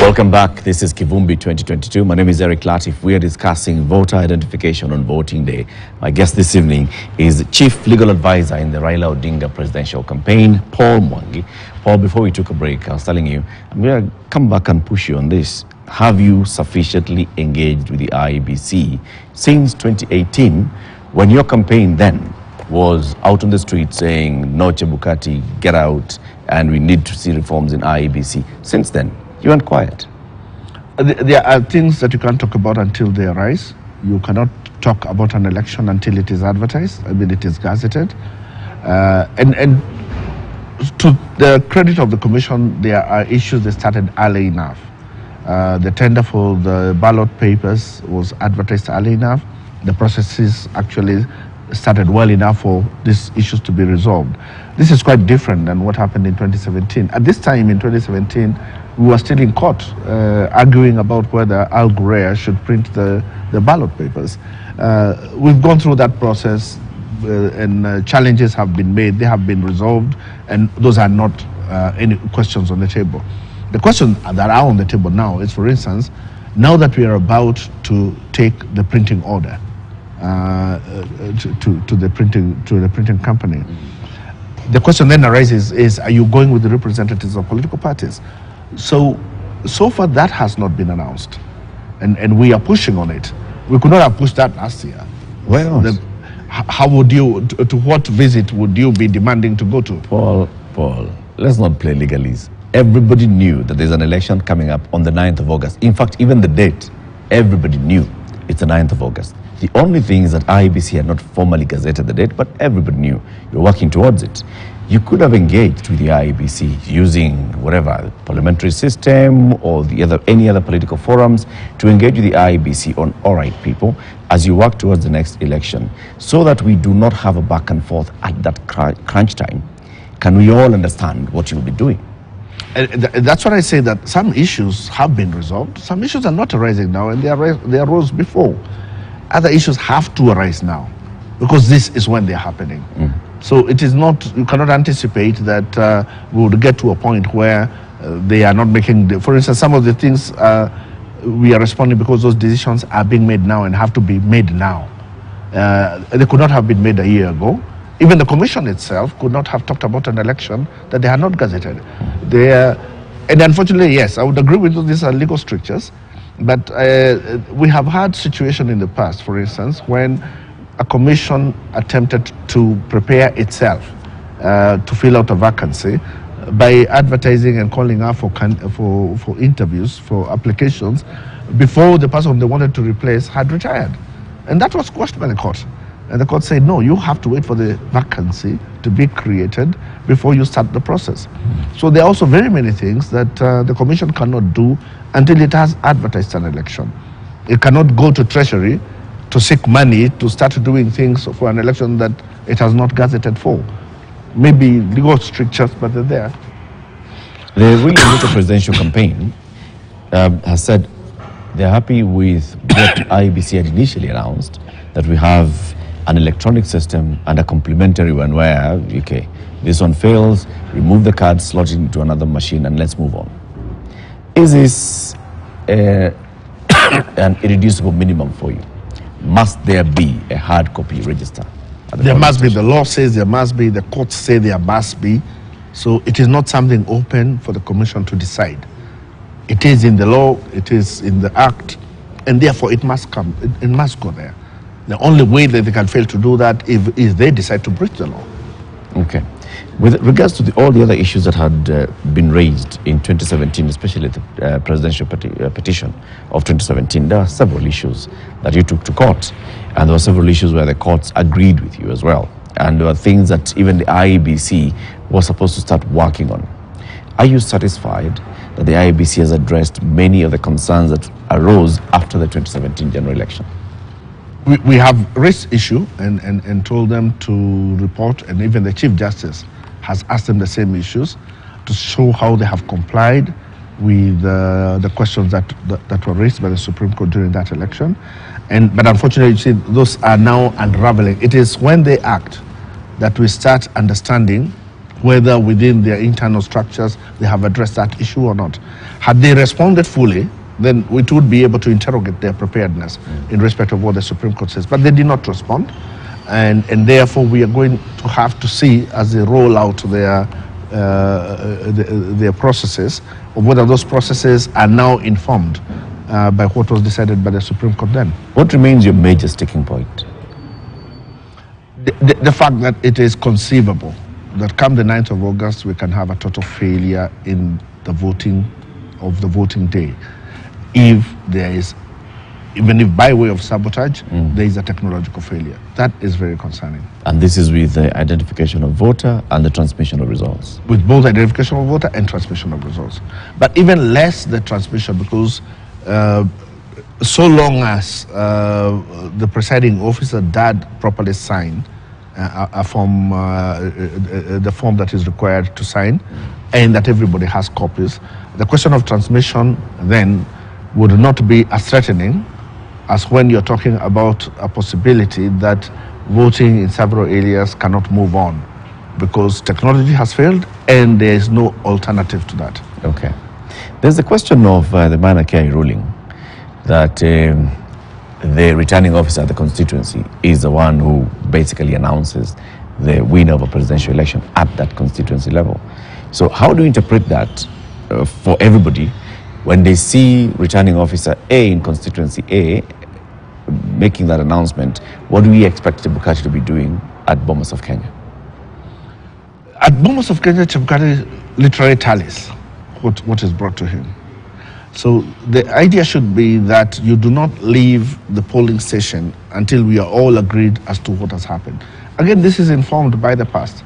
Welcome back. This is Kivumbi 2022. My name is Eric Latif. We are discussing voter identification on voting day. My guest this evening is Chief Legal Advisor in the Raila Odinga presidential campaign, Paul Mwangi. Paul, before we took a break, I was telling you, I'm going to come back and push you on this. Have you sufficiently engaged with the IEBC since 2018, when your campaign then was out on the street saying, no Chebukati, get out, and we need to see reforms in IEBC? Since then, you went quiet. There are things that you can't talk about until they arise. You cannot talk about an election until it is advertised. I mean, it is gazetted. And to the credit of the Commission, there are issues that started early enough. The tender for the ballot papers was advertised early enough. The processes actually started well enough for these issues to be resolved. This is quite different than what happened in 2017. At this time in 2017, we were still in court arguing about whether Al Ghurair should print the ballot papers. We've gone through that process and challenges have been made, they have been resolved, and those are not any questions on the table. The questions that are on the table now is, for instance, now that we are about to take the printing order to the printing company, the question then arises is, are you going with the representatives of political parties? So far that has not been announced, and we are pushing on it. We could not have pushed that last year. Well, how would you, to what visit would you be demanding to go to? Paul, let's not play legalese. Everybody knew that there's an election coming up on the 9th of August. In fact, even the date, everybody knew it's the 9th of August. The only thing is that IEBC had not formally gazetted the date, but everybody knew you're working towards it. You could have engaged with the IEBC using whatever, parliamentary system or any other political forums to engage with the IEBC on, all right, people, as you work towards the next election, so that we do not have a back and forth at that crunch time. Can we all understand what you'll be doing? That's what I say, that some issues have been resolved. Some issues are not arising now, and they arose before. Other issues have to arise now, because this is when they're happening. So it is not, you cannot anticipate that we would get to a point where they are not making, for instance, some of the things we are responding because those decisions are being made now and have to be made now. They could not have been made a year ago. Even the Commission itself could not have talked about an election that they had not gazetted. And unfortunately, yes, I would agree with you, these are legal strictures, but we have had situations in the past, for instance, when a commission attempted to prepare itself to fill out a vacancy by advertising and calling out for interviews, for applications, before the person they wanted to replace had retired. And that was quashed by the court. And the court said, no, you have to wait for the vacancy to be created before you start the process. So there are also very many things that the Commission cannot do until it has advertised an election. It cannot go to Treasury to seek money to start doing things for an election that it has not gazetted for. Maybe legal strictures, but they're there. The William Ruto presidential campaign has said they're happy with what IEBC had initially announced, that we have an electronic system and a complementary one where, okay, this one fails, remove the card, slot it into another machine, and let's move on. Is this an irreducible minimum for you? Must there be a hard copy register? There must be. The law says there must be. The courts say there must be. So it is not something open for the Commission to decide. It is in the law, it is in the Act, and therefore it must come, it must go there. The only way that they can fail to do that is they decide to breach the law. Okay. With regards to all the other issues that had been raised in 2017, especially the presidential petition of 2017, there are several issues that you took to court, and there were several issues where the courts agreed with you as well, and there were things that even the IEBC was supposed to start working on. Are you satisfied that the IEBC has addressed many of the concerns that arose after the 2017 general election? We have raised issue and told them to report, and even the Chief Justice has asked them the same issues to show how they have complied with the questions that were raised by the Supreme Court during that election. But unfortunately, you see, those are now unraveling. It is when they act that we start understanding whether within their internal structures they have addressed that issue or not. Had they responded fully, then we would be able to interrogate their preparedness in respect of what the Supreme Court says. But they did not respond, and therefore we are going to have to see, as they roll out their processes, of whether those processes are now informed by what was decided by the Supreme Court then. What remains your major sticking point? The fact that it is conceivable that come the 9th of August we can have a total failure in the voting day, if there is, even if by way of sabotage, there is a technological failure. That is very concerning. And this is with the identification of voter and the transmission of results? With both identification of voter and transmission of results. But even less the transmission, because so long as the presiding officer did properly sign the form that is required to sign, and that everybody has copies, the question of transmission then would not be as threatening as when you're talking about a possibility that voting in several areas cannot move on because technology has failed and there is no alternative to that. Okay. There's the question of the minor care ruling, that the returning officer at the constituency is the one who basically announces the winner of a presidential election at that constituency level. So how do you interpret that for everybody when they see returning officer A in constituency A making that announcement? What do we expect Chebukati to be doing at Bomas of Kenya? At Bomas of Kenya, Chebukati literally tallies what is brought to him. So the idea should be that you do not leave the polling station until we are all agreed as to what has happened. Again, this is informed by the past,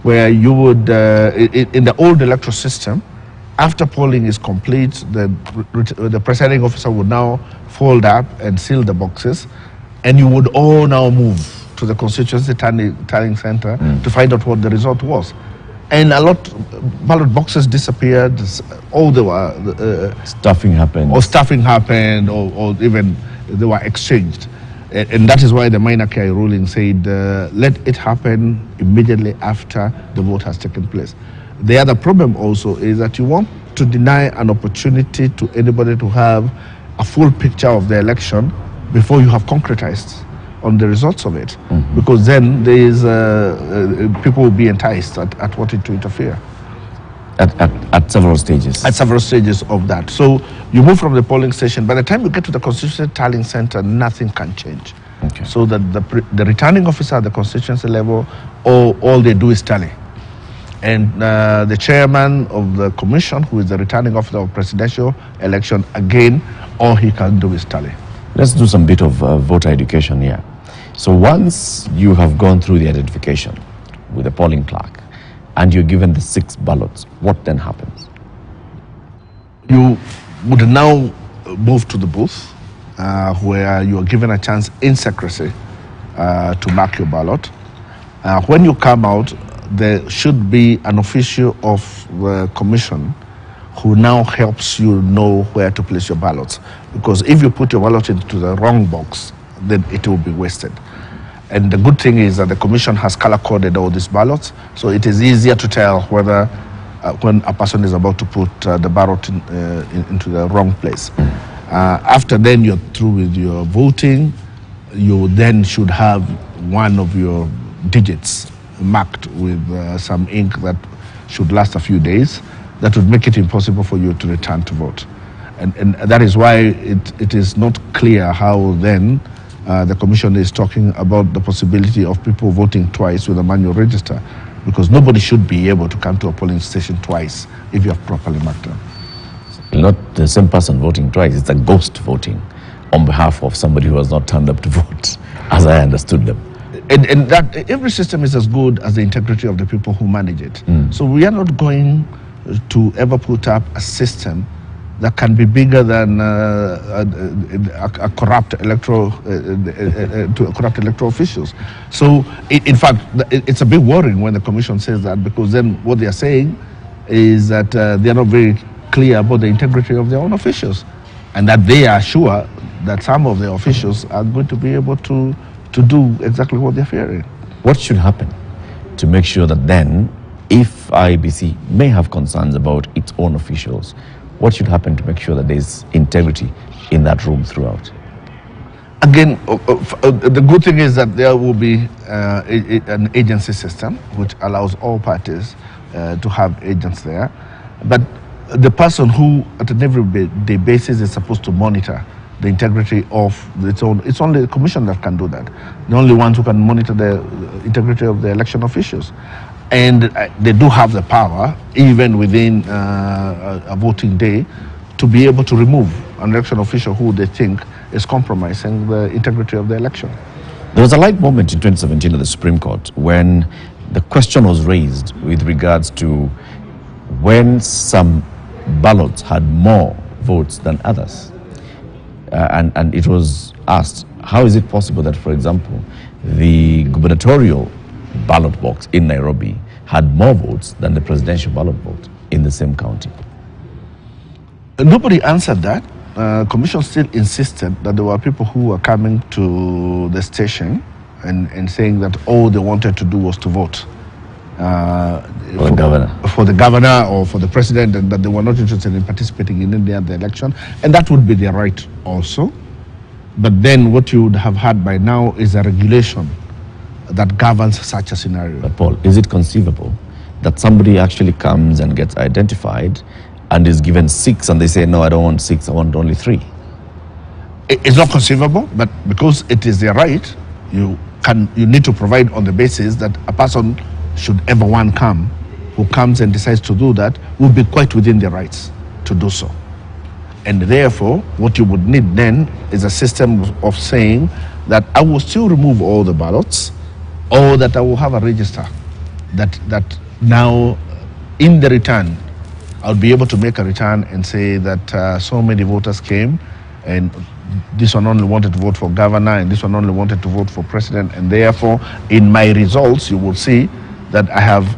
where you would, in the old electoral system, after polling is complete, the presiding officer would now fold up and seal the boxes, and you would all now move to the constituency tallying center to find out what the result was. And a lot ballot boxes disappeared, all the stuffing happened. Or stuffing happened, or even they were exchanged. And that is why the minor care ruling said, let it happen immediately after the vote has taken place. The other problem also is that you want to deny an opportunity to anybody to have a full picture of the election before you have concretized on the results of it, because then there is people will be enticed at wanting to interfere. At several stages? At several stages of that. So you move from the polling station. By the time you get to the constituency tallying center, nothing can change. Okay. So that the returning officer at the constituency level, all they do is tally. And the chairman of the commission, who is the returning officer of presidential election, again, all he can do is tally. Let's do some bit of voter education here. So once you have gone through the identification with the polling clerk and you're given the 6 ballots, what then happens? You would now move to the booth where you are given a chance in secrecy to mark your ballot. When you come out, there should be an official of the commission who now helps you know where to place your ballots. Because if you put your ballot into the wrong box, then it will be wasted. And the good thing is that the commission has color-coded all these ballots, so it is easier to tell whether when a person is about to put the ballot into the wrong place. After then you're through with your voting, you then should have one of your digits marked with some ink that should last a few days. That would make it impossible for you to return to vote. And that is why it is not clear how then the commission is talking about the possibility of people voting twice with a manual register, because nobody should be able to come to a polling station twice if you have properly marked them. Not the same person voting twice, it's a ghost voting on behalf of somebody who has not turned up to vote, as I understood them. And that every system is as good as the integrity of the people who manage it. So we are not going to ever put up a system that can be bigger than a corrupt electoral officials. So in fact, it's a bit worrying when the commission says that, because then what they are saying is that they are not very clear about the integrity of their own officials, and that they are sure that some of the officials are going to be able to do exactly what they're fearing. What should happen to make sure that then if IEBC may have concerns about its own officials, what should happen to make sure that there's integrity in that room throughout? Again, the good thing is that there will be an agency system which allows all parties to have agents there. But the person who, at an everyday basis, is supposed to monitor the integrity of its own, it's only the commission that can do that. The only ones who can monitor the integrity of the election officials. And they do have the power, even within a voting day, to be able to remove an election official who they think is compromising the integrity of the election. There was a light moment in 2017 at the Supreme Court when the question was raised with regards to when some ballots had more votes than others. And it was asked, how is it possible that, for example, the gubernatorial ballot box in Nairobi had more votes than the presidential ballot vote in the same county? Nobody answered that. Commission still insisted that there were people who were coming to the station and saying that all they wanted to do was to vote for the governor or for the president, and that they were not interested in participating in any other election, and that would be their right also. But then what you would have had by now is a regulation that governs such a scenario. But Paul, is it conceivable that somebody actually comes and gets identified and is given 6 and they say, no, I don't want 6, I want only 3? It's not conceivable, but because it is their right, you need to provide on the basis that a person, should ever one come, who comes and decides to do that, will be quite within their rights to do so. And therefore, what you would need then is a system of saying that I will still remove all the ballots, or that I will have a register that now in the return, I'll be able to make a return and say that so many voters came, and this one only wanted to vote for governor, and this one only wanted to vote for president, and therefore in my results you will see that I have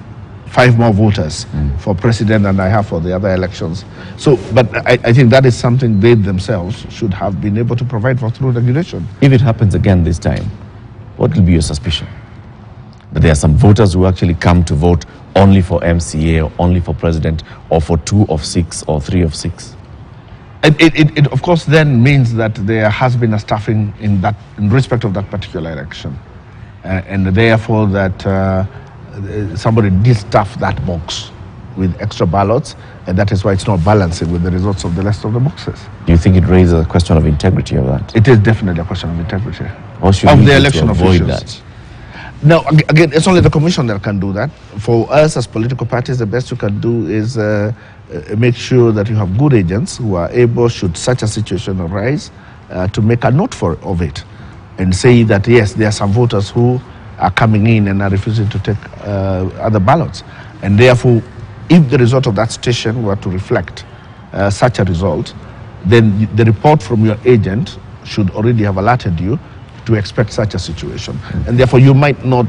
5 more voters for president than I have for the other elections. So, but I think that is something they themselves should have been able to provide for through regulation. If it happens again this time, what will be your suspicion? That there are some voters who actually come to vote only for MCA or only for president, or for 2 of 6 or 3 of 6? It of course then means that there has been a staffing in respect of that particular election, and therefore that somebody did stuff that box with extra ballots, and that is why it's not balancing with the results of the rest of the boxes. Do you think it raises a question of integrity of that? It is definitely a question of integrity Or should of we the election avoid officials. that? Now, again, it's only the commission that can do that. For us as political parties, the best you can do is make sure that you have good agents who are able, should such a situation arise, to make a note of it and say that, yes, there are some voters who are coming in and are refusing to take other ballots. And therefore, if the result of that station were to reflect such a result, then the report from your agent should already have alerted you to expect such a situation. And therefore, you might not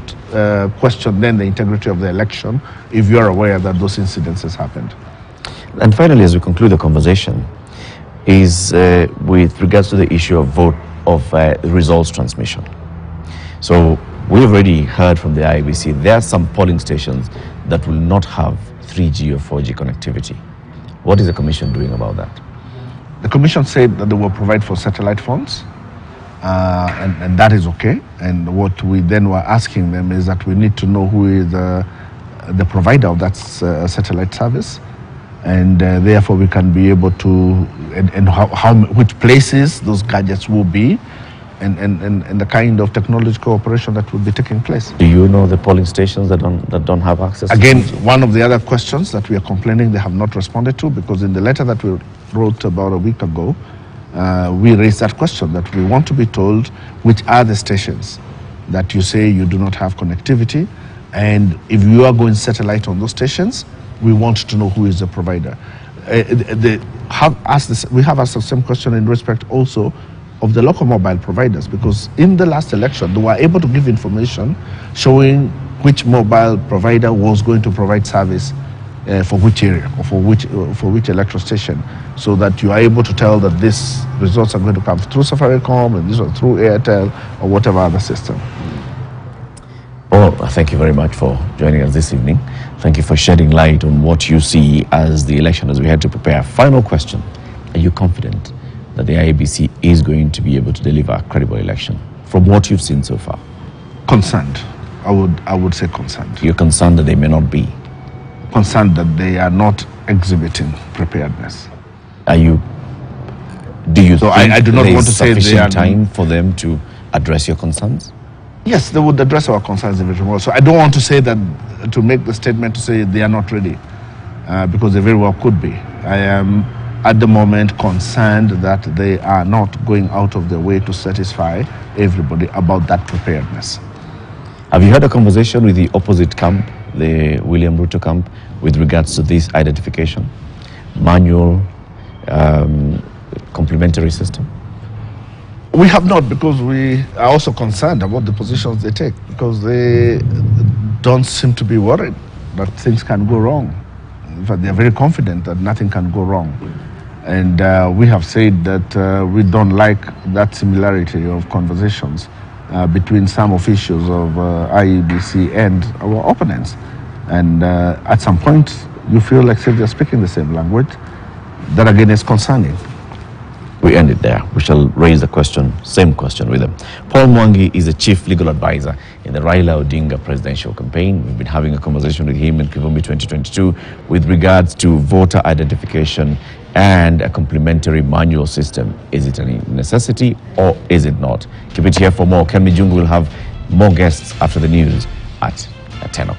question then the integrity of the election if you're aware that those incidences happened. And finally, as we conclude the conversation, is with regards to the issue of results transmission. So we've already heard from the IEBC, there are some polling stations that will not have 3G or 4G connectivity. What is the Commission doing about that? The Commission said that they will provide for satellite phones, and that is okay. And what we then were asking them is that we need to know who is the provider of that satellite service, and therefore we can be able to, which places those gadgets will be, and the kind of technological operation that will be taking place. Do you know the polling stations that don't have access? Again, one of the other questions that we are complaining they have not responded to, because in the letter that we wrote about a week ago, we raised that question, that we want to be told which are the stations that you say you do not have connectivity, and if you are going satellite on those stations, we want to know who is the provider. We have asked the same question in respect also of the local mobile providers, because in the last election they were able to give information showing which mobile provider was going to provide service for which area or for which electoral station, so that you are able to tell that these results are going to come through Safaricom and this one through Airtel or whatever other system. Well, thank you very much for joining us this evening. Thank you for shedding light on what you see as the election as we had to prepare. Final question. Are you confident that the IEBC is going to be able to deliver a credible election from what you've seen so far? Concerned. I would say concerned. You're concerned that they may not be? Concerned that they are not exhibiting preparedness. Do you think I do not want to say sufficient time for them to address your concerns? Yes, they would address our concerns if it was. So I don't want to say that, to make the statement to say they are not ready, because they very well could be. I am at the moment concerned that they are not going out of their way to satisfy everybody about that preparedness. Have you had a conversation with the opposite camp, the William Ruto camp, with regards to this identification, manual, complementary system? We have not, because we are also concerned about the positions they take, because they don't seem to be worried that things can go wrong. In fact, they are very confident that nothing can go wrong. And we have said that we don't like that similarity of conversations between some officials of IEBC and our opponents. And at some point, you feel like they're speaking the same language. That again is concerning. We end it there. We shall raise the question, same question with them. Paul Mwangi is the chief legal advisor in the Raila Odinga presidential campaign. We've been having a conversation with him in Kivumbi 2022 with regards to voter identification and a complementary manual system. Is it a necessity or is it not? Keep it here for more. Ken Mijungu will have more guests after the news at 10 o'clock.